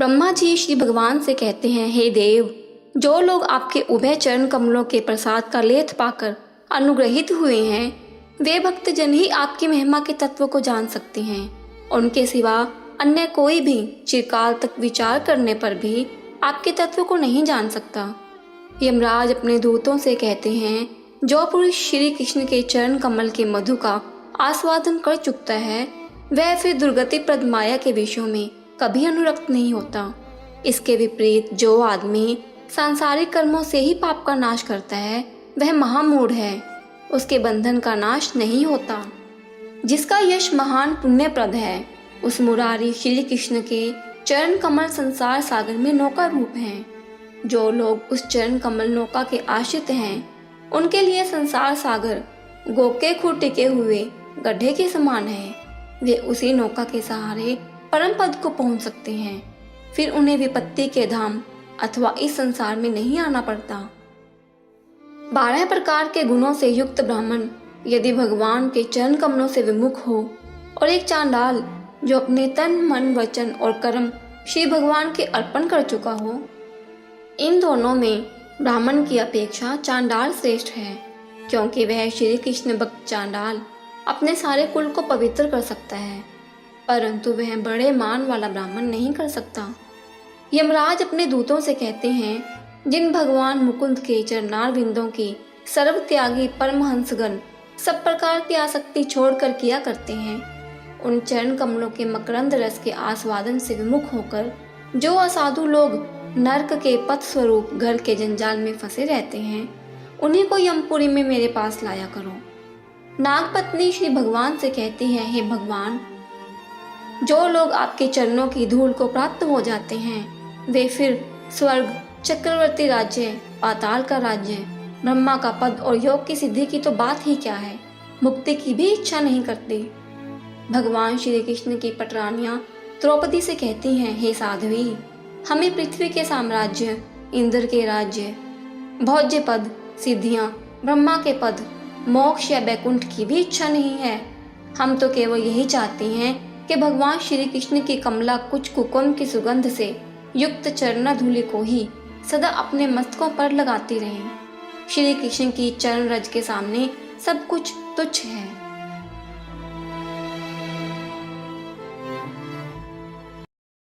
ब्रह्मा जी श्री भगवान से कहते हैं, हे देव, जो लोग आपके उभय चरण कमलों के प्रसाद का लेथ पाकर अनुग्रहित हुए हैं, वे भक्तजन ही आपकी महिमा के तत्व को जान सकते हैं। उनके सिवा अन्य कोई भी चिरकाल तक विचार करने पर भी आपके तत्व को नहीं जान सकता। यमराज अपने दूतों से कहते हैं, जो पुरुष श्री कृष्ण के चरण कमल के मधु का आस्वादन कर चुकता है, वह फिर दुर्गति प्रद माया के विषयों में कभी अनुरक्त नहीं होता। इसके विपरीत जो आदमी सांसारिक कर्मों से ही पाप का नाश करता है, वह महामूढ़ है, उसके बंधन का नाश नहीं होता। जिसका यश महान पुण्यप्रद है, उस मुरारी श्री कृष्ण के चरण कमल संसार सागर में नौका रूप हैं। जो लोग उस चरण कमल नौका के आश्रित हैं, उनके लिए संसार सागर गोके खुर टिके हुए गड्ढे के समान है। वे उसी नौका के सहारे परम पद को पहुंच सकते हैं। फिर उन्हें विपत्ति के धाम अथवा इस संसार में नहीं आना पड़ता। 12 प्रकार के गुणों से युक्त ब्राह्मण यदि भगवान के चरण कमलों से विमुख हो, और एक चांडाल जो अपने तन मन वचन और कर्म श्री भगवान के अर्पण कर चुका हो, इन दोनों में ब्राह्मण की अपेक्षा चांडाल श्रेष्ठ है, क्योंकि वह श्री कृष्ण भक्त चांडाल अपने सारे कुल को पवित्र कर सकता है, परंतु वह बड़े मान वाला ब्राह्मण नहीं कर सकता। यमराज अपने दूतों से कहते हैं, जिन भगवान मुकुंद के चरणार बिंदों की सर्व त्यागी परमहंसगण सब प्रकार की आसक्ति छोड़कर किया करते हैं, उन चरण कमलों के मकरंद रस के आस्वादन से विमुख होकर जो असाधु लोग नरक के पथ स्वरूप घर के जंजाल में फंसे रहते हैं, उन्हीं को यमपुरी में मेरे पास लाया करो। नागपत्नी श्री भगवान से कहती है, हे भगवान, जो लोग आपके चरणों की धूल को प्राप्त हो जाते हैं, वे फिर स्वर्ग, चक्रवर्ती राज्य, पाताल का राज्य, ब्रह्मा का पद और योग की सिद्धि की तो बात ही क्या है, मुक्ति की भी इच्छा नहीं करते। भगवान श्री कृष्ण की पटरानियां द्रौपदी से कहती हैं, हे साध्वी, हमें पृथ्वी के साम्राज्य, इंद्र के राज्य, भोज्य पद, सिद्धियां, ब्रह्मा के पद, मोक्ष या बैकुंठ की भी इच्छा नहीं है। हम तो केवल यही चाहते हैं कि भगवान श्री कृष्ण की कमला कुछ कुकुम की सुगंध से युक्त चरण धूलि को ही सदा अपने मस्तकों पर लगाती रहें। श्री कृष्ण की चरण रज के सामने सब कुछ तुच्छ है।